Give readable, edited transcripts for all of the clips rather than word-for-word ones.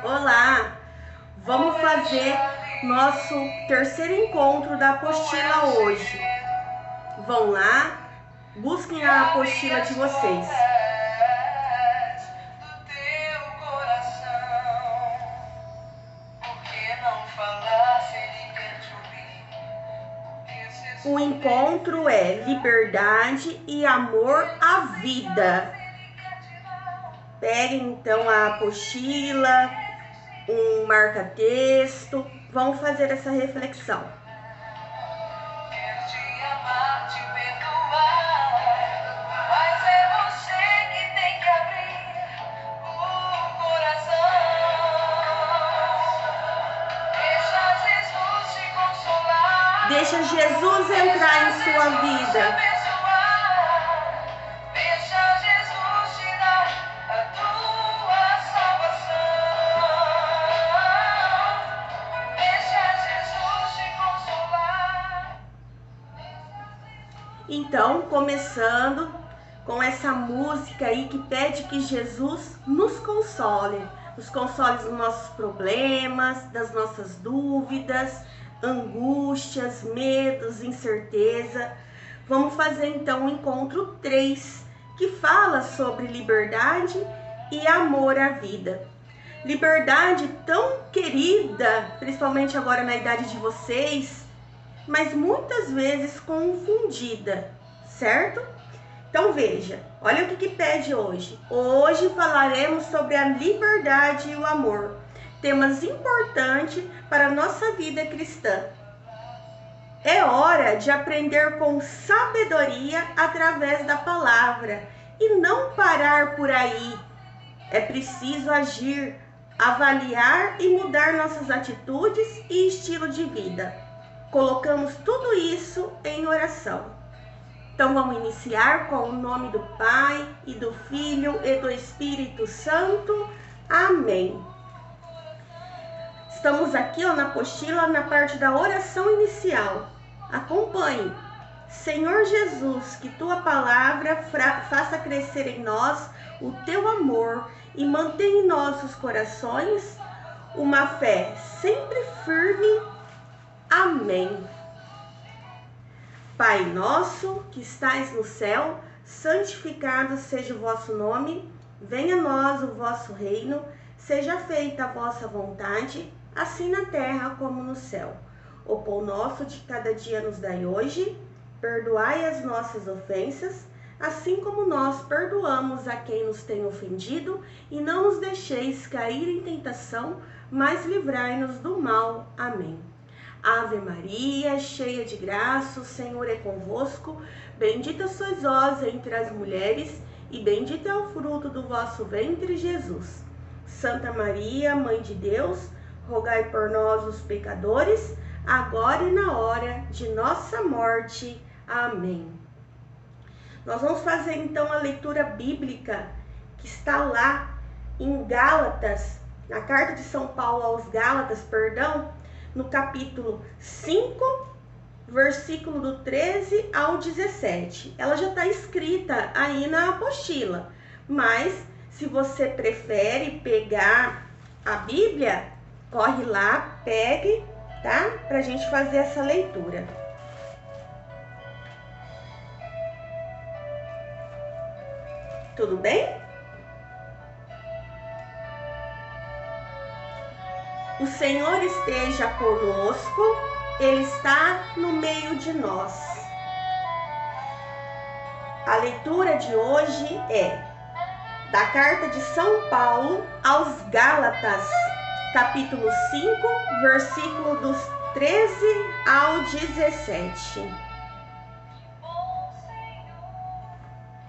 Olá! Vamos fazer nosso terceiro encontro da apostila hoje. Vão lá, busquem a apostila de vocês. O encontro é liberdade e amor à vida. Peguem então a apostila, um marca-texto, vamos fazer essa reflexão. Deixa Jesus entrar em sua vida. Deixa Jesus te dar a tua salvação. Deixa Jesus te consolar. Então, começando com essa música aí que pede que Jesus nos console dos nossos problemas, das nossas dúvidas, angústias, medos, incerteza. Vamos fazer então o encontro 3, que fala sobre liberdade e amor à vida. Liberdade tão querida, principalmente agora na idade de vocês, mas muitas vezes confundida, certo? Então veja, olha o que pede hoje. Hoje falaremos sobre a liberdade e o amor, temas importantes para a nossa vida cristã. É hora de aprender com sabedoria através da palavra e não parar por aí. É preciso agir, avaliar e mudar nossas atitudes e estilo de vida. Colocamos tudo isso em oração. Então vamos iniciar com o nome do Pai e do Filho e do Espírito Santo. Amém. Estamos aqui na apostila, na parte da oração inicial. Acompanhe. Senhor Jesus, que tua palavra faça crescer em nós o teu amor e mantenha em nossos corações uma fé sempre firme. Amém. Pai nosso, que estais no céu, santificado seja o vosso nome. Venha a nós o vosso reino. Seja feita a vossa vontade, assim na terra como no céu. O pão nosso de cada dia nos dai hoje. Perdoai as nossas ofensas, assim como nós perdoamos a quem nos tem ofendido. E não nos deixeis cair em tentação, mas livrai-nos do mal. Amém. Ave Maria, cheia de graça, o Senhor é convosco. Bendita sois vós entre as mulheres, e bendito é o fruto do vosso ventre, Jesus. Santa Maria, Mãe de Deus, rogai por nós, os pecadores, agora e na hora de nossa morte. Amém. Nós vamos fazer então a leitura bíblica que está lá em Gálatas, na carta de São Paulo aos Gálatas, no capítulo 5, versículo do 13 ao 17. Ela já está escrita aí na apostila, mas se você prefere pegar a Bíblia, corre lá, pegue, tá? Pra gente fazer essa leitura. Tudo bem? O Senhor esteja conosco, Ele está no meio de nós. A leitura de hoje é da carta de São Paulo aos Gálatas, capítulo 5, versículo dos 13 ao 17.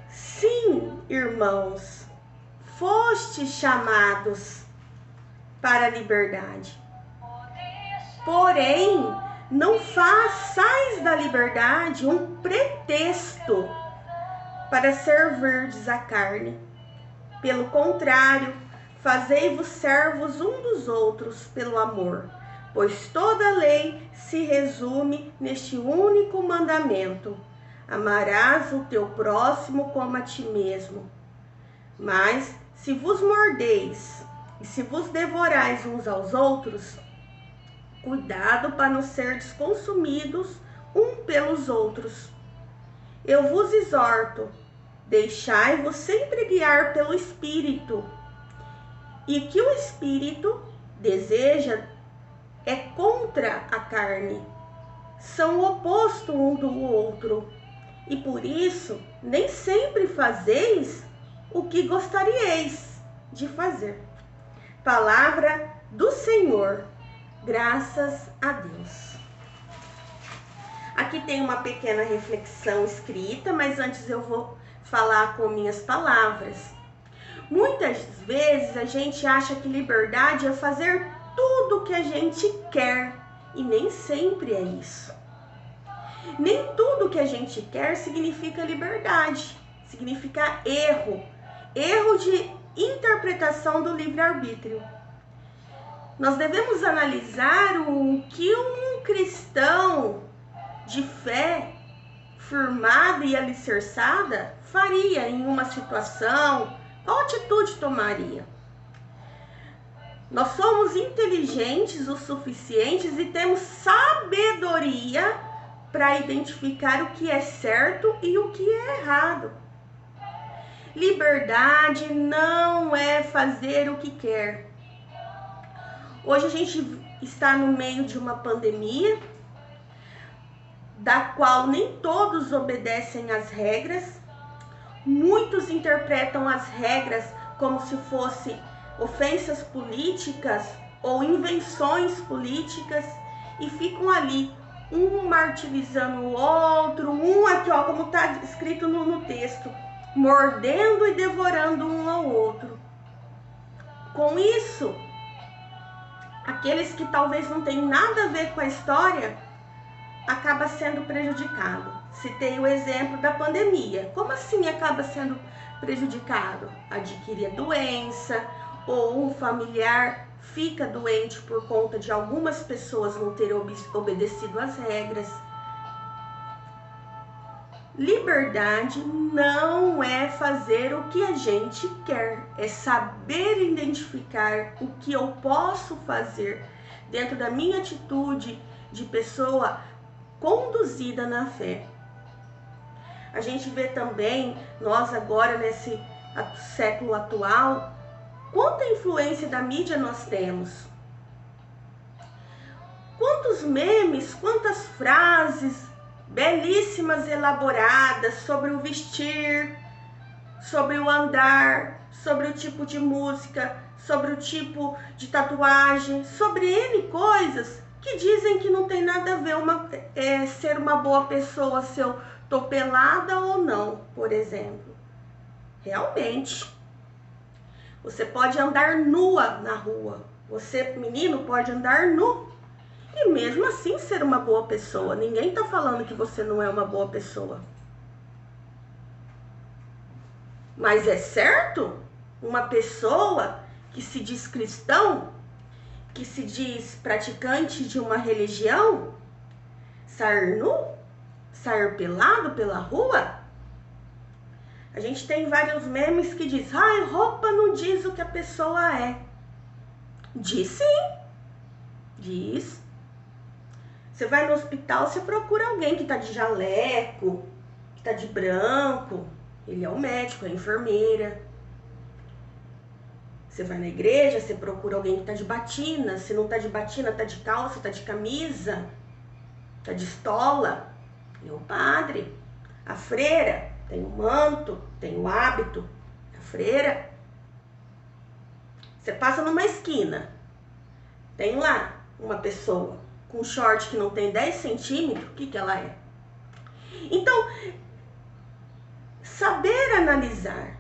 Sim, irmãos, fostes chamados para a liberdade. Porém, não façais da liberdade um pretexto para servirdes a carne. Pelo contrário, fazei-vos servos um dos outros pelo amor, pois toda a lei se resume neste único mandamento: amarás o teu próximo como a ti mesmo. Mas, se vos mordeis E se vos devorais uns aos outros, cuidado para não serdes consumidos um pelos outros. Eu vos exorto, deixai-vos sempre guiar pelo Espírito, e que o Espírito deseja é contra a carne. São o oposto um do outro, e por isso nem sempre fazeis o que gostaríeis de fazer. Palavra do Senhor, graças a Deus. Aqui tem uma pequena reflexão escrita, mas antes eu vou falar com minhas palavras. Muitas vezes a gente acha que liberdade é fazer tudo o que a gente quer, e nem sempre é isso. Nem tudo que a gente quer significa liberdade, significa erro de interpretação do livre-arbítrio. Nós devemos analisar o que um cristão de fé firmada e alicerçada faria em uma situação, qual atitude tomaria. Nós somos inteligentes o suficientes e temos sabedoria para identificar o que é certo e o que é errado. Liberdade não é fazer o que quer. Hoje a gente está no meio de uma pandemia, da qual nem todos obedecem às regras. Muitos interpretam as regras como se fossem ofensas políticas ou invenções políticas e ficam ali, um martirizando o outro, um aqui, ó, como está escrito no texto, mordendo e devorando um ao outro. Com isso, aqueles que talvez não tenham nada a ver com a história, acaba sendo prejudicado. Citei o exemplo da pandemia. Como assim acaba sendo prejudicado? Adquire a doença, ou um familiar fica doente por conta de algumas pessoas não terem obedecido às regras. Liberdade não é fazer o que a gente quer, é saber identificar o que eu posso fazer dentro da minha atitude de pessoa conduzida na fé. A gente vê também, nós agora nesse século atual, quanta influência da mídia nós temos. Quantos memes, quantas frases belíssimas elaboradas sobre o vestir, sobre o andar, sobre o tipo de música, sobre o tipo de tatuagem, sobre N coisas que dizem que não tem nada a ver ser uma boa pessoa, se eu tô pelada ou não, por exemplo. Realmente, você pode andar nua na rua, você, menino, pode andar nu e mesmo assim ser uma boa pessoa. Ninguém tá falando que você não é uma boa pessoa. Mas é certo uma pessoa que se diz cristão, que se diz praticante de uma religião, sair nu, sair pelado pela rua? A gente tem vários memes que diz, roupa não diz o que a pessoa é. Diz sim, diz. Você vai no hospital, você procura alguém que tá de jaleco, que tá de branco, ele é o médico, é a enfermeira. Você vai na igreja, você procura alguém que tá de batina, se não tá de batina, tá de calça, tá de camisa, tá de estola, é o padre. A freira tem o manto, tem o hábito, a freira. Você passa numa esquina, tem lá uma pessoa com short que não tem 10 centímetros, o que ela é? Então, saber analisar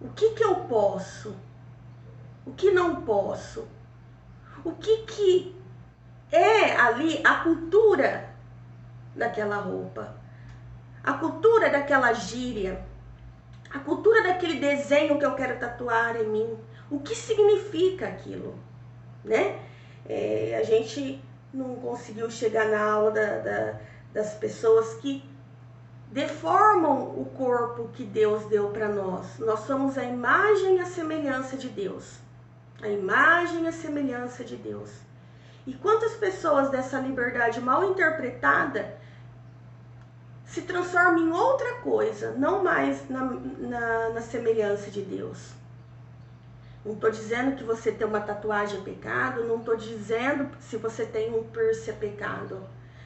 o que eu posso, o que não posso, o que é ali a cultura daquela roupa, a cultura daquela gíria, a cultura daquele desenho que eu quero tatuar em mim, o que significa aquilo, né? A gente não conseguiu chegar na aula das pessoas que deformam o corpo que Deus deu para nós. Nós somos a imagem e a semelhança de Deus. A imagem e a semelhança de Deus. E quantas pessoas dessa liberdade mal interpretada se transformam em outra coisa, não mais na semelhança de Deus. Não estou dizendo que você ter uma tatuagem é pecado, não estou dizendo se você tem um piercing é pecado.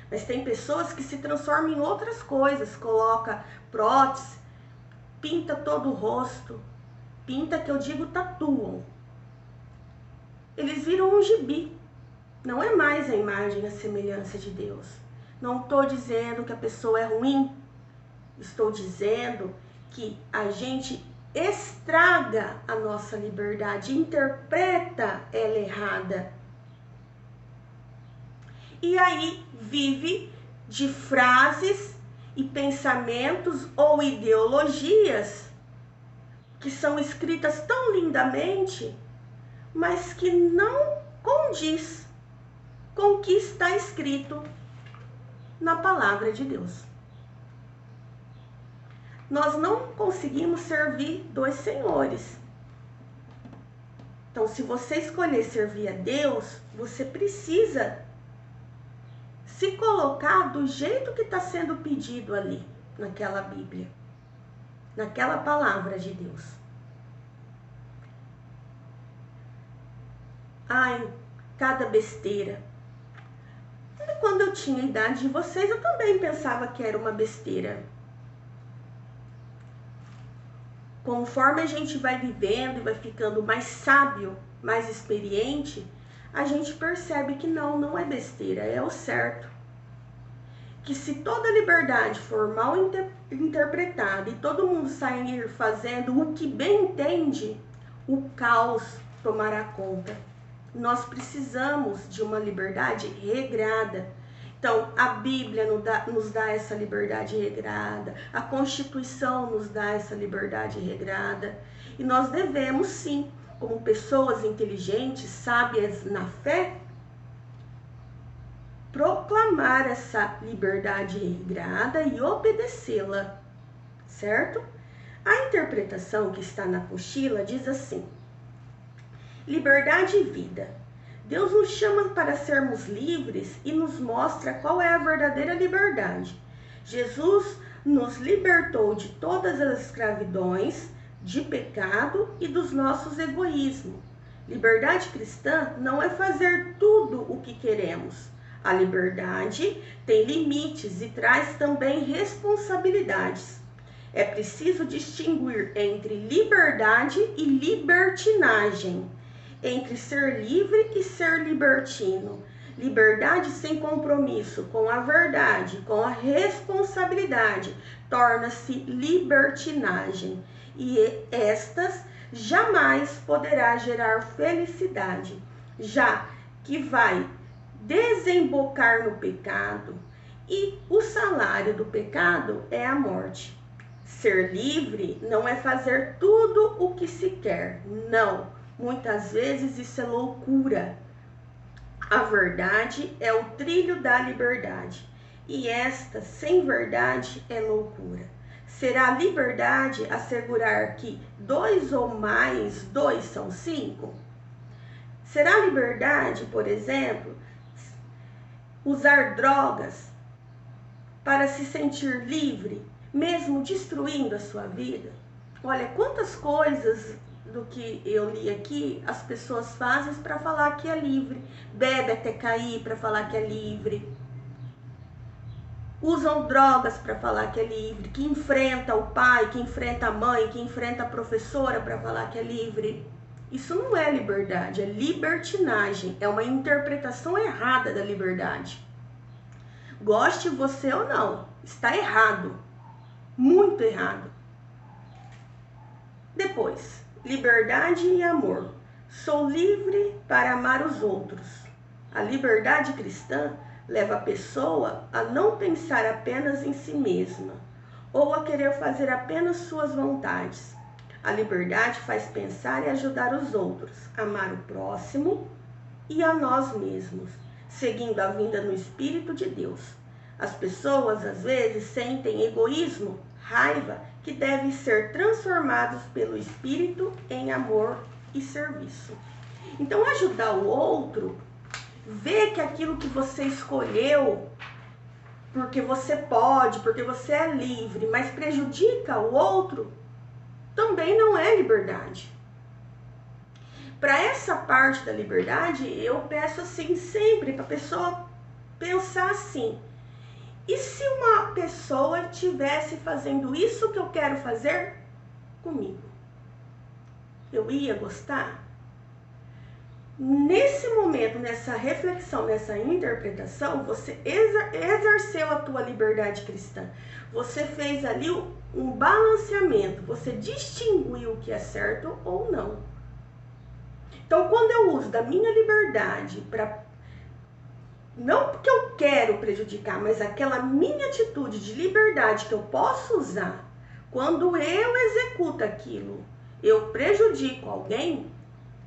Mas tem pessoas que se transformam em outras coisas, coloca prótese, pinta todo o rosto, pinta que eu digo tatuam. Eles viram um gibi, não é mais a imagem e a semelhança de Deus. Não estou dizendo que a pessoa é ruim, estou dizendo que a gente estraga a nossa liberdade, interpreta ela errada. E aí vive de frases e pensamentos ou ideologias que são escritas tão lindamente, mas que não condiz com o que está escrito na palavra de Deus. Nós não conseguimos servir dois senhores. Então, se você escolher servir a Deus, você precisa se colocar do jeito que está sendo pedido ali, naquela Bíblia, naquela palavra de Deus. Ai, cada besteira. Quando eu tinha a idade de vocês, eu também pensava que era uma besteira. Conforme a gente vai vivendo e vai ficando mais sábio, mais experiente, a gente percebe que não é besteira, é o certo. Que se toda liberdade for mal interpretada e todo mundo sair fazendo o que bem entende, o caos tomará conta. Nós precisamos de uma liberdade regrada. Então, a Bíblia nos dá essa liberdade regrada, a Constituição nos dá essa liberdade regrada, e nós devemos sim, como pessoas inteligentes, sábias na fé, proclamar essa liberdade regrada e obedecê-la, certo? A interpretação que está na apostila diz assim: liberdade e vida. Deus nos chama para sermos livres e nos mostra qual é a verdadeira liberdade. Jesus nos libertou de todas as escravidões, de pecado e dos nossos egoísmos. Liberdade cristã não é fazer tudo o que queremos. A liberdade tem limites e traz também responsabilidades. É preciso distinguir entre liberdade e libertinagem, entre ser livre e ser libertino. Liberdade sem compromisso com a verdade, com a responsabilidade, torna-se libertinagem. E estas jamais poderá gerar felicidade, já que vai desembocar no pecado, e o salário do pecado é a morte. Ser livre não é fazer tudo o que se quer, não. Muitas vezes isso é loucura. A verdade é o trilho da liberdade, e esta, sem verdade, é loucura. Será liberdade assegurar que 2 ou mais 2 são 5? Será liberdade, por exemplo, usar drogas para se sentir livre, mesmo destruindo a sua vida? Olha, quantas coisas do que eu li aqui as pessoas fazem para falar que é livre. Bebe até cair para falar que é livre. Usam drogas para falar que é livre, que enfrenta o pai, que enfrenta a mãe, que enfrenta a professora para falar que é livre. Isso não é liberdade, é libertinagem, é uma interpretação errada da liberdade. Goste você ou não, está errado, muito errado. Depois, liberdade e amor. Sou livre para amar os outros. A liberdade cristã leva a pessoa a não pensar apenas em si mesma, ou a querer fazer apenas suas vontades. A liberdade faz pensar e ajudar os outros, amar o próximo e a nós mesmos, seguindo a vinda no Espírito de Deus. As pessoas, às vezes, sentem egoísmo, raiva, que devem ser transformados pelo Espírito em amor e serviço. Então, ajudar o outro, ver que aquilo que você escolheu, porque você pode, porque você é livre, mas prejudica o outro, também não é liberdade. Para essa parte da liberdade, eu peço assim sempre para a pessoa pensar assim: e se uma pessoa estivesse fazendo isso que eu quero fazer comigo? Eu ia gostar? Nesse momento, nessa reflexão, nessa interpretação, você exerceu a tua liberdade cristã. Você fez ali um balanceamento, você distinguiu o que é certo ou não. Então, quando eu uso da minha liberdade para, não porque eu quero prejudicar, mas aquela minha atitude de liberdade que eu posso usar, quando eu executo aquilo, eu prejudico alguém,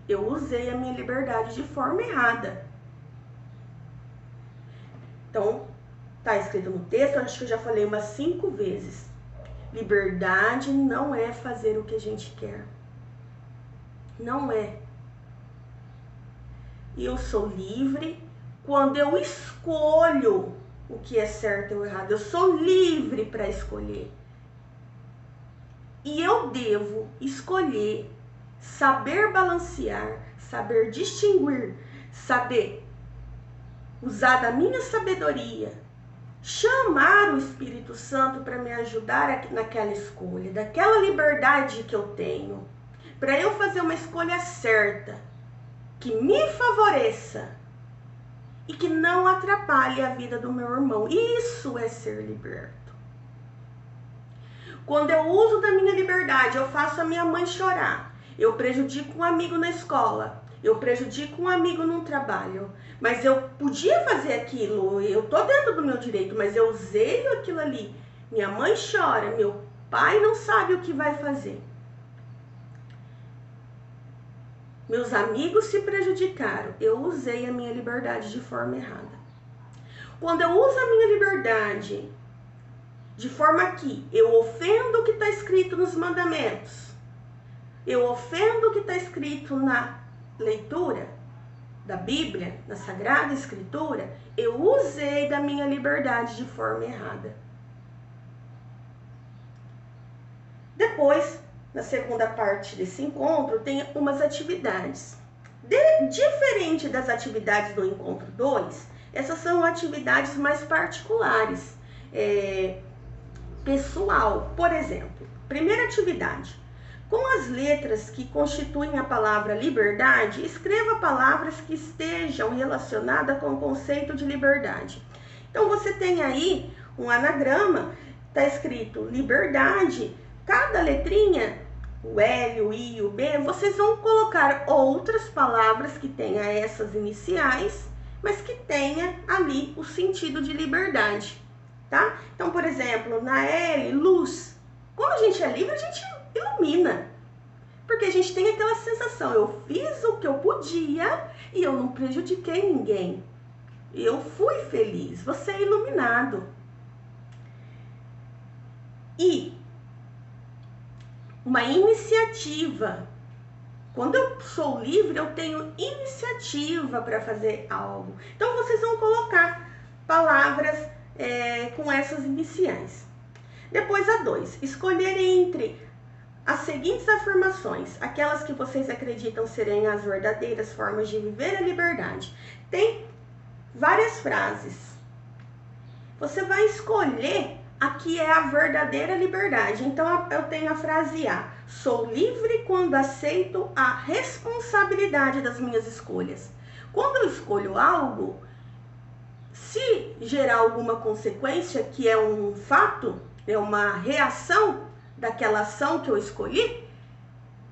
eu usei a minha liberdade de forma errada. Então, tá escrito no texto, acho que eu já falei umas 5 vezes. Liberdade não é fazer o que a gente quer. Não é. E eu sou livre quando eu escolho o que é certo ou errado. Eu sou livre para escolher. E eu devo escolher, saber balancear, saber distinguir, saber usar da minha sabedoria, chamar o Espírito Santo para me ajudar naquela escolha, daquela liberdade que eu tenho, para eu fazer uma escolha certa, que me favoreça e que não atrapalhe a vida do meu irmão. Isso é ser liberto. Quando eu uso da minha liberdade, eu faço a minha mãe chorar, eu prejudico um amigo na escola, eu prejudico um amigo num trabalho, mas eu podia fazer aquilo, eu tô dentro do meu direito, mas eu usei aquilo ali. Minha mãe chora, meu pai não sabe o que vai fazer. Meus amigos se prejudicaram, eu usei a minha liberdade de forma errada. Quando eu uso a minha liberdade de forma que eu ofendo o que está escrito nos mandamentos, eu ofendo o que está escrito na leitura da Bíblia, na Sagrada Escritura, eu usei da minha liberdade de forma errada. Depois, na segunda parte desse encontro, tem umas atividades. Diferente das atividades do encontro 2, essas são atividades mais particulares, pessoal. Por exemplo, primeira atividade: com as letras que constituem a palavra liberdade, escreva palavras que estejam relacionadas com o conceito de liberdade. Então, você tem aí um anagrama, está escrito liberdade, cada letrinha, o L, o I, o B, vocês vão colocar outras palavras que tenham essas iniciais, mas que tenha ali o sentido de liberdade, tá? Então, por exemplo, na L, luz. Quando a gente é livre, a gente ilumina, porque a gente tem aquela sensação: eu fiz o que eu podia e eu não prejudiquei ninguém, eu fui feliz. Você é iluminado. E uma iniciativa: quando eu sou livre, eu tenho iniciativa para fazer algo. Então, vocês vão colocar palavras com essas iniciais. Depois, a 2, escolher entre as seguintes afirmações, aquelas que vocês acreditam serem as verdadeiras formas de viver a liberdade. Tem várias frases. Você vai escolher a que é a verdadeira liberdade. Então, eu tenho a frase A: sou livre quando aceito a responsabilidade das minhas escolhas. Quando eu escolho algo, se gerar alguma consequência, que é um fato, é uma reação daquela ação que eu escolhi,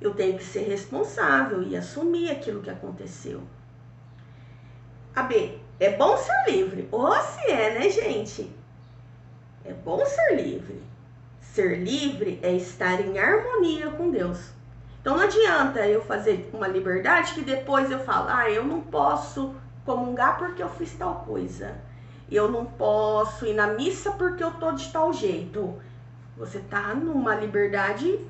eu tenho que ser responsável e assumir aquilo que aconteceu. A B: é bom ser livre. Oh, se é, né, gente? É bom ser livre. Ser livre é estar em harmonia com Deus. Então, não adianta eu fazer uma liberdade que depois eu falo: eu não posso comungar porque eu fiz tal coisa. Eu não posso ir na missa porque eu tô de tal jeito. Você tá numa liberdade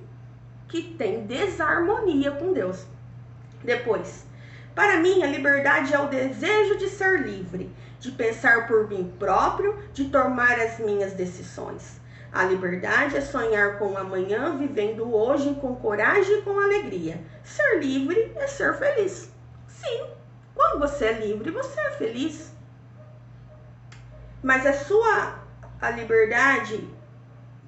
que tem desarmonia com Deus. Depois, Para mim, a liberdade é o desejo de ser livre, de pensar por mim próprio, de tomar as minhas decisões. A liberdade é sonhar com o amanhã, vivendo hoje com coragem e com alegria. Ser livre é ser feliz. Sim, quando você é livre, você é feliz. Mas a liberdade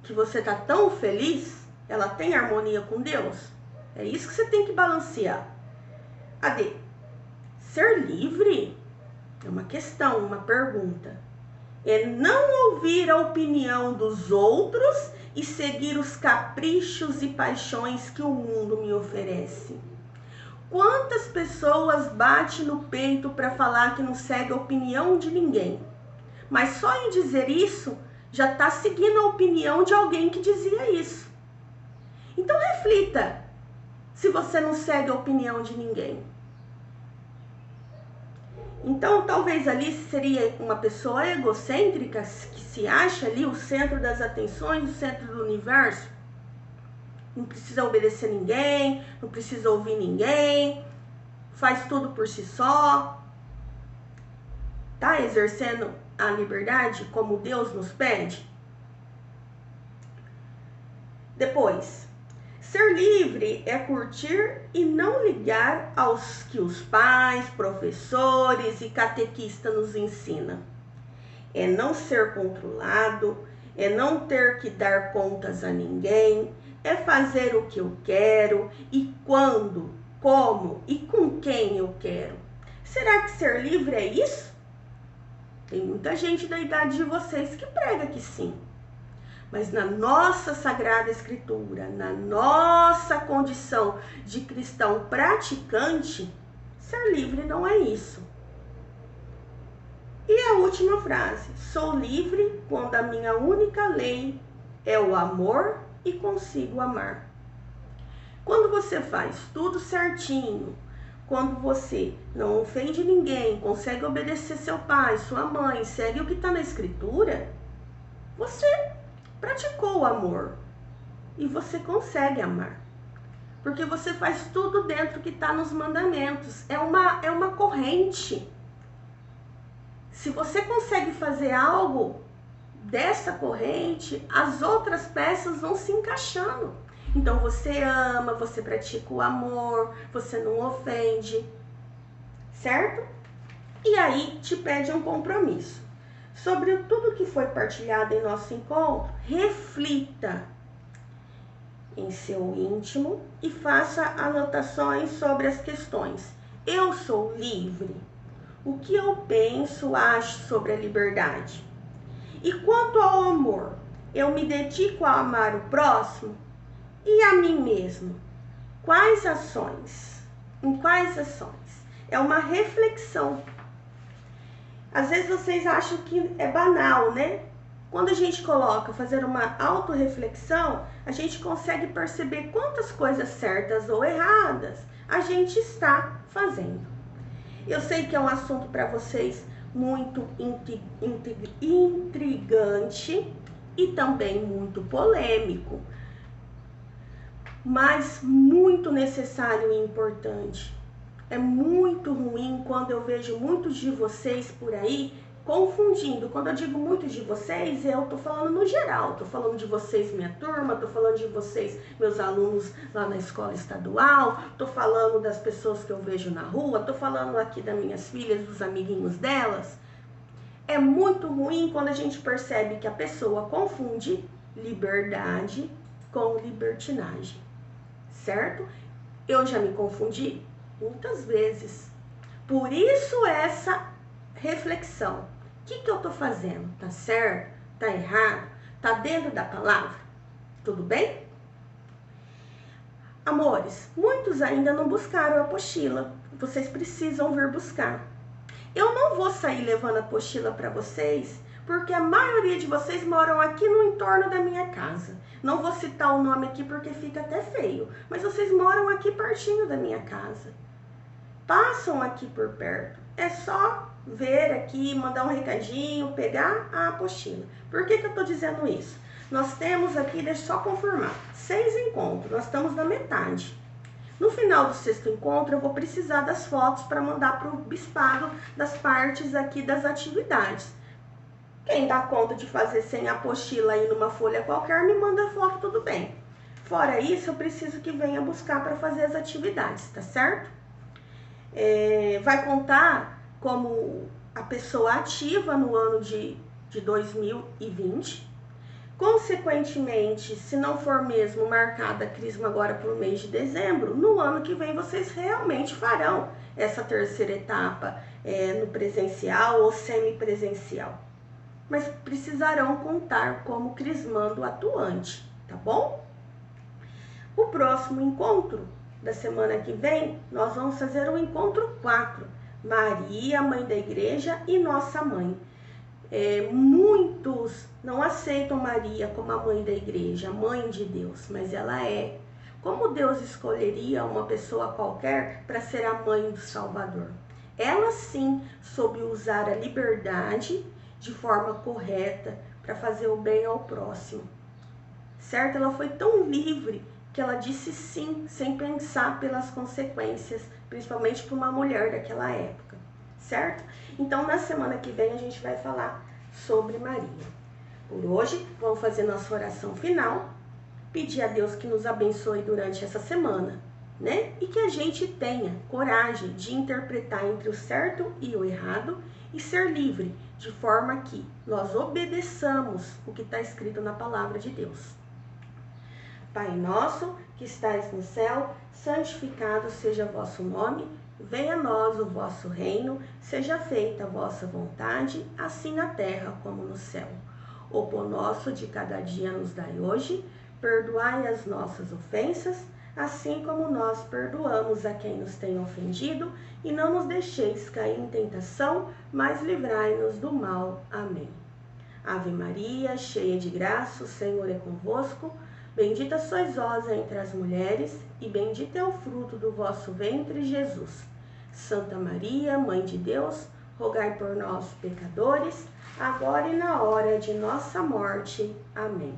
que você está tão feliz, ela tem harmonia com Deus? É isso que você tem que balancear. AD, ser livre é uma questão, uma pergunta. É não ouvir a opinião dos outros e seguir os caprichos e paixões que o mundo me oferece. Quantas pessoas batem no peito para falar que não segue a opinião de ninguém? Mas só em dizer isso, já está seguindo a opinião de alguém que dizia isso. Então reflita se você não segue a opinião de ninguém. Então talvez ali seria uma pessoa egocêntrica que se acha ali o centro das atenções, o centro do universo. Não precisa obedecer ninguém, não precisa ouvir ninguém, faz tudo por si só. Tá exercendo a liberdade como Deus nos pede? Depois, ser livre é curtir e não ligar aos que os pais, professores e catequistas nos ensinam. É não ser controlado, é não ter que dar contas a ninguém, é fazer o que eu quero e quando, como e com quem eu quero. Será que ser livre é isso? Tem muita gente da idade de vocês que prega que sim. Mas na nossa Sagrada Escritura, na nossa condição de cristão praticante, ser livre não é isso. E a última frase: sou livre quando a minha única lei é o amor e consigo amar. Quando você faz tudo certinho, quando você não ofende ninguém, consegue obedecer seu pai, sua mãe, segue o que está na Escritura, você praticou o amor e você consegue amar. Porque você faz tudo dentro que está nos mandamentos. É uma corrente. Se você consegue fazer algo dessa corrente, as outras peças vão se encaixando. Então você ama, você pratica o amor, você não ofende, certo? E aí te pede um compromisso. Sobre tudo que foi partilhado em nosso encontro, reflita em seu íntimo e faça anotações sobre as questões. Eu sou livre? O que eu penso, acho sobre a liberdade? E quanto ao amor, eu me dedico a amar o próximo e a mim mesmo? Quais ações? Em quais ações? É uma reflexão. Às vezes vocês acham que é banal, né? Quando a gente coloca fazer uma autorreflexão, a gente consegue perceber quantas coisas certas ou erradas a gente está fazendo. Eu sei que é um assunto para vocês muito intrigante e também muito polêmico, mas muito necessário e importante. É muito ruim quando eu vejo muitos de vocês por aí confundindo. Quando eu digo muitos de vocês, eu tô falando no geral. Tô falando de vocês, minha turma, tô falando de vocês, meus alunos lá na escola estadual, tô falando das pessoas que eu vejo na rua, tô falando aqui das minhas filhas, dos amiguinhos delas. É muito ruim quando a gente percebe que a pessoa confunde liberdade com libertinagem, certo? Eu já me confundi muitas vezes. Por isso essa reflexão. O que eu tô fazendo? Tá certo? Tá errado? Tá dentro da palavra? Tudo bem? Amores, muitos ainda não buscaram a apostila. Vocês precisam vir buscar. Eu não vou sair levando a apostila para vocês, porque a maioria de vocês moram aqui no entorno da minha casa. Não vou citar o nome aqui porque fica até feio, mas vocês moram aqui pertinho da minha casa. Passam aqui por perto. É só ver aqui, mandar um recadinho, pegar a apostila. Por que eu tô dizendo isso? Nós temos aqui, deixa eu só confirmar, 6 encontros. Nós estamos na metade. No final do sexto encontro, eu vou precisar das fotos para mandar para o bispado das partes aqui das atividades. Quem dá conta de fazer sem apostila aí numa folha qualquer, me manda foto, tudo bem. Fora isso, eu preciso que venha buscar para fazer as atividades, tá certo? Vai contar como a pessoa ativa no ano de 2020. Consequentemente, se não for mesmo marcada a Crisma agora para o mês de dezembro, no ano que vem vocês realmente farão essa terceira etapa no presencial ou semipresencial. Mas precisarão contar como crismando atuante, tá bom? O próximo encontro da semana que vem, nós vamos fazer o encontro 4, Maria, Mãe da Igreja e Nossa Mãe. Muitos não aceitam Maria como a Mãe da Igreja, a Mãe de Deus, mas ela é. Como Deus escolheria uma pessoa qualquer para ser a Mãe do Salvador? Ela sim soube usar a liberdade de forma correta para fazer o bem ao próximo, certo? Ela foi tão livre que ela disse sim, sem pensar pelas consequências, principalmente para uma mulher daquela época, certo? Então, na semana que vem, a gente vai falar sobre Maria. Por hoje, vamos fazer nossa oração final, pedir a Deus que nos abençoe durante essa semana, né? E que a gente tenha coragem de interpretar entre o certo e o errado e ser livre, de forma que nós obedeçamos o que está escrito na palavra de Deus. Pai nosso, que estais no céu, santificado seja o vosso nome, venha a nós o vosso reino, seja feita a vossa vontade, assim na terra como no céu. O pão nosso de cada dia nos dai hoje, perdoai as nossas ofensas, assim como nós perdoamos a quem nos tem ofendido, e não nos deixeis cair em tentação, mas livrai-nos do mal. Amém. Ave Maria, cheia de graça, o Senhor é convosco. Bendita sois vós entre as mulheres, e bendito é o fruto do vosso ventre, Jesus. Santa Maria, Mãe de Deus, rogai por nós, pecadores, agora e na hora de nossa morte. Amém.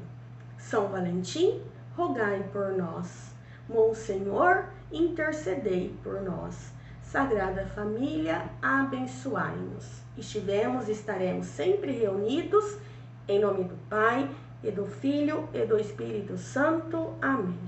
São Valentim, rogai por nós. Monsenhor, intercedei por nós. Sagrada Família, abençoai-nos. Estaremos sempre reunidos, em nome do Pai, e do Filho, e do Espírito Santo. Amém.